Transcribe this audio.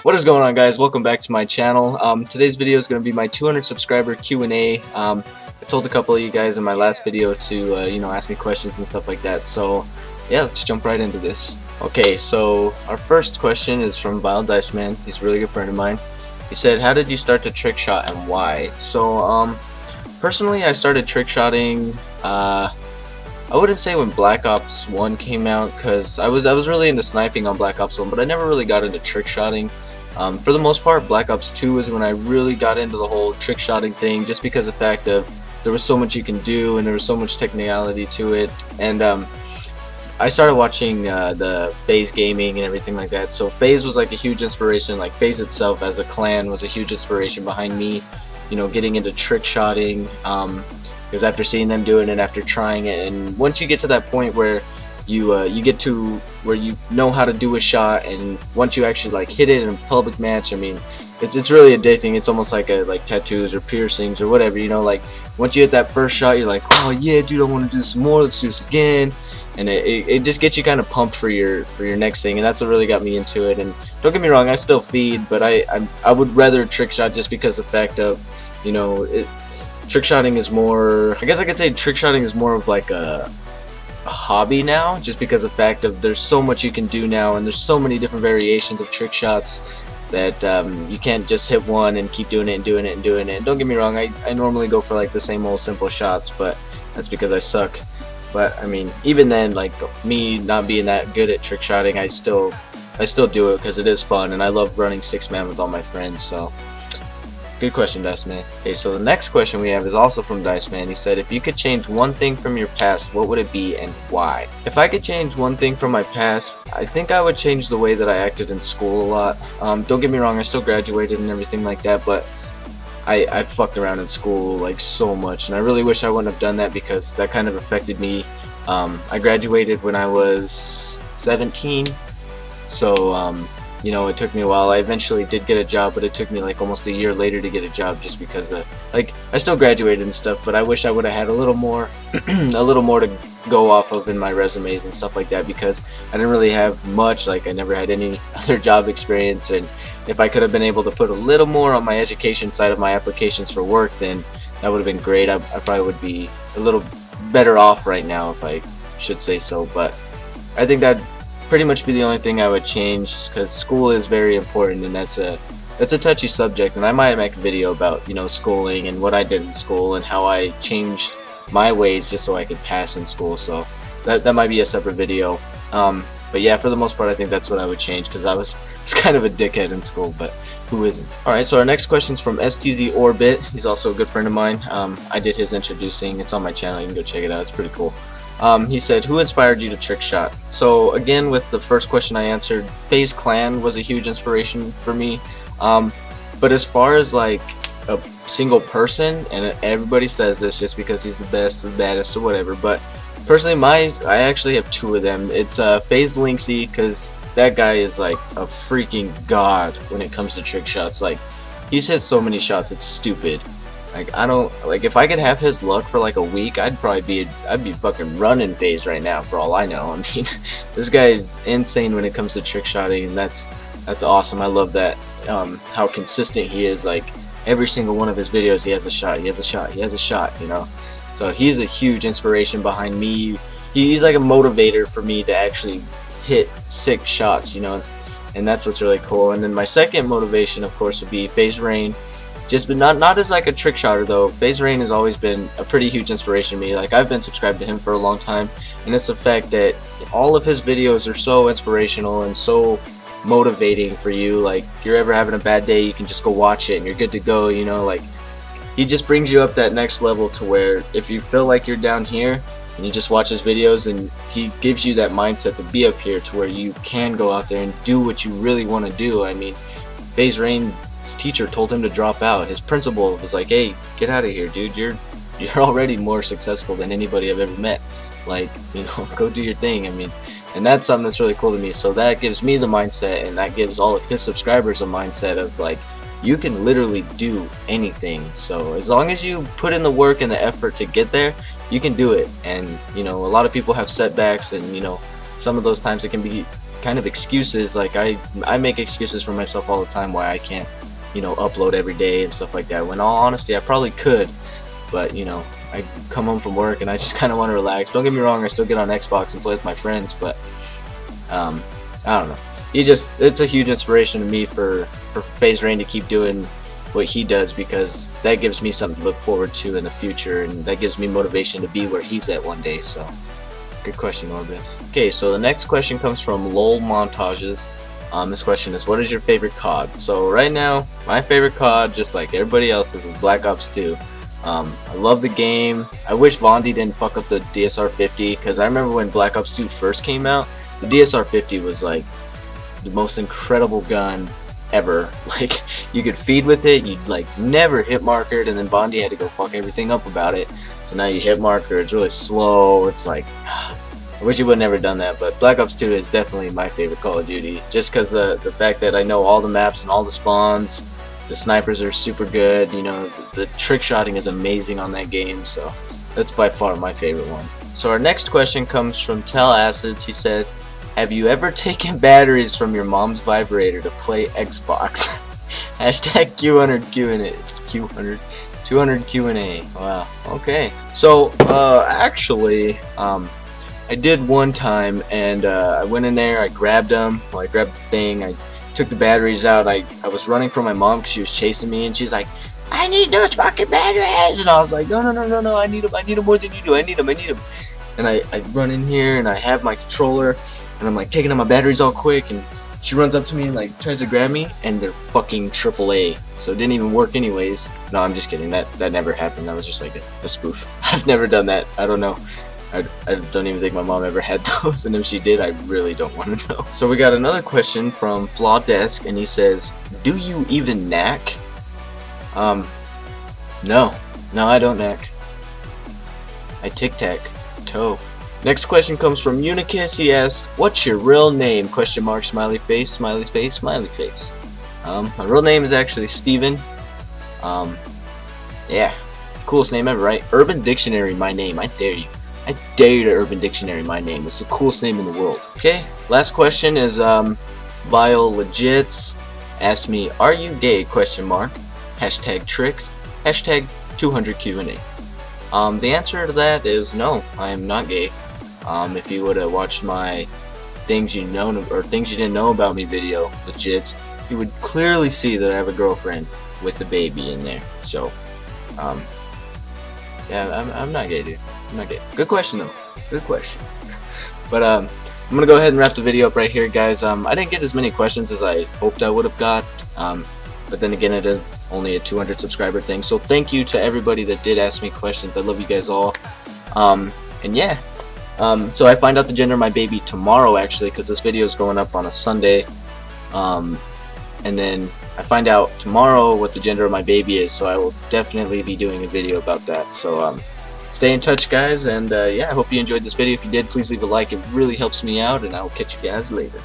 What is going on, guys? Welcome back to my channel. Today's video is going to be my 200 subscriber Q&A. I told a couple of you guys in my last video to ask me questions and stuff like that. So yeah, let's jump right into this. Okay, so our first question is from Vile Dice Man. He's a really good friend of mine. He said, "How did you start to trick shot and why?" So personally, I started trick shotting. I wouldn't say when Black Ops 1 came out, because I was really into sniping on Black Ops 1, but I never really got into trick shotting. For the most part, Black Ops 2 is when I really got into the whole trick shotting thing, just because of the fact of there was so much you can do and there was so much technicality to it. And I started watching the FaZe gaming and everything like that. So FaZe was like a huge inspiration. Like FaZe itself as a clan was a huge inspiration behind me, getting into trick shotting. Because after seeing them doing it, after trying it, and once you get to that point where you get to where you know how to do a shot, and once you actually like hit it in a public match, I mean, it's really addicting. It's almost like tattoos or piercings or whatever. Like once you hit that first shot, you're like, oh yeah, dude, I want to do some more. Let's do this again. And it just gets you kind of pumped for your next thing, and that's what really got me into it. And don't get me wrong, I still feed, but I would rather trick shot just because of the fact of trick shotting is more, I guess I could say trick shotting is more of like a hobby now, just because of the fact of there's so much you can do now, and there's so many different variations of trick shots that you can't just hit one and keep doing it and doing it and doing it. And don't get me wrong, I normally go for like the same old simple shots, but that's because I suck. But I mean, even then, like me not being that good at trick shotting, I still do it because it is fun, and I love running 6-man with all my friends. So good question, Dice Man. Okay, so the next question we have is also from Dice Man. He said, "If you could change one thing from your past, what would it be and why?" If I could change one thing from my past, I think I would change the way that I acted in school a lot. Don't get me wrong, I still graduated and everything like that, but I fucked around in school like so much, and I really wish I wouldn't have done that, because that kind of affected me. I graduated when I was 17, so it took me a while. I eventually did get a job, but it took me like almost a year later to get a job, just because I still graduated and stuff, but I wish I would have had a little more a little more to go off of in my resumes and stuff like that, because I didn't really have much. Like I never had any other job experience, and if I could have been able to put a little more on my education side of my applications for work, then that would have been great. I probably would be a little better off right now, if I should say so. But I think that pretty much be the only thing I would change, because school is very important, and that's a touchy subject, and I might make a video about schooling and what I did in school and how I changed my ways just so I could pass in school. So that might be a separate video. But yeah, for the most part, I think that's what I would change, because I was kind of a dickhead in school, but who isn't? Alright, so our next question is from STZ Orbit. He's also a good friend of mine. I did his introducing. It's on my channel. You can go check it out. It's pretty cool. He said, "Who inspired you to trick shot?" So again, with the first question I answered, FaZe Clan was a huge inspiration for me. But as far as like a single person, and everybody says this just because he's the best, the baddest, or whatever, but personally, I actually have two of them. It's FaZe Linksy, because that guy is like a freaking god when it comes to trick shots. Like he's hit so many shots, it's stupid. Like if I could have his luck for like a week, I'd be fucking running FaZe right now for all I know. I mean, this guy is insane when it comes to trick shotting, and that's awesome. I love that, how consistent he is. Like every single one of his videos, he has a shot, he has a shot, he has a shot, So he's a huge inspiration behind me. He's like a motivator for me to actually hit 6 shots, and that's what's really cool. And then my second motivation, of course, would be FaZe Rain. But not as like a trick shotter though. FaZe Rain has always been a pretty huge inspiration to me. Like I've been subscribed to him for a long time, and it's the fact that all of his videos are so inspirational and so motivating for you. Like if you're ever having a bad day, you can just go watch it and you're good to go. Like he just brings you up that next level, to where if you feel like you're down here and you just watch his videos, and he gives you that mindset to be up here, to where you can go out there and do what you really want to do. I mean, FaZe Rain, his teacher told him to drop out. His principal was like, "Hey, get out of here, dude. You're already more successful than anybody I've ever met. Like, go do your thing." I mean, and that's something that's really cool to me. So that gives me the mindset, and that gives all of his subscribers a mindset of like, you can literally do anything. So as long as you put in the work and the effort to get there, you can do it. And a lot of people have setbacks, and some of those times it can be kind of excuses. Like I make excuses for myself all the time why I can't, you know, upload every day and stuff like that. When all honesty, I probably could, but you know, I come home from work and I just kind of want to relax. Don't get me wrong, I still get on Xbox and play with my friends, but I don't know. It's a huge inspiration to me for FaZe Rain to keep doing what he does, because that gives me something to look forward to in the future, and that gives me motivation to be where he's at one day. So good question, Orbit. Okay, so the next question comes from LOL Montages. This question is, what is your favorite COD? So right now, my favorite COD, just like everybody else's, is Black Ops 2. I love the game. I wish Vondi didn't fuck up the DSR-50, because I remember when Black Ops 2 first came out, the DSR-50 was like the most incredible gun ever. Like, you could feed with it, you'd like never hit markered, and then Bondi had to go fuck everything up about it. So now you hit marker, it's really slow. It's like, I wish you would never done that. But Black Ops 2 is definitely my favorite Call of Duty, just because the fact that I know all the maps and all the spawns. The snipers are super good, you know, the trick shotting is amazing on that game, so that's by far my favorite one. So our next question comes from Tell Acids. He said, have you ever taken batteries from your mom's vibrator to play Xbox? Hashtag Q100 Q&A. Q100 200 Q&A. Wow. Okay. So actually, I did one time, and I went in there. I grabbed them. Well, I grabbed the thing. I took the batteries out. I was running from my mom because she was chasing me, and she's like, "I need those fucking batteries!" And I was like, "No, no, no, no, no! I need them! I need them more than you do! I need them! I need them!" And I run in here, and I have my controller, and I'm like taking out my batteries all quick, and she runs up to me and like tries to grab me, and they're fucking AAA, so it didn't even work anyways. No, I'm just kidding. That never happened. That was just like a spoof. I've never done that. I don't know. I don't even think my mom ever had those, and if she did, I really don't want to know. So we got another question from Flawed Desk, and he says, "Do you even knack?" No, I don't knack. I tic-tac-toe. Next question comes from Unicus. He asks, "What's your real name?" Question mark, smiley face, smiley face, smiley face. My real name is actually Steven. Yeah, coolest name ever, right? Urban Dictionary, my name. I dare you. I dare you to Urban Dictionary my name. It's the coolest name in the world. Okay, last question is Vile Legits. Ask me, "Are you gay?" Question mark. Hashtag tricks. Hashtag 200 Q&A. The answer to that is no, I am not gay. If you would have watched my things you know or things you didn't know about me video, Legits, you would clearly see that I have a girlfriend with a baby in there. So, yeah, I'm not gay, dude. I'm not gay. Good question though. Good question. But I'm gonna go ahead and wrap the video up right here, guys. I didn't get as many questions as I hoped I would have got. But then again, it is only a 200 subscriber thing. So thank you to everybody that did ask me questions. I love you guys all. And yeah. So I find out the gender of my baby tomorrow, actually, because this video is going up on a Sunday. And then I find out tomorrow what the gender of my baby is, so I will definitely be doing a video about that. So stay in touch, guys, and yeah, I hope you enjoyed this video. If you did, please leave a like. It really helps me out, and I will catch you guys later.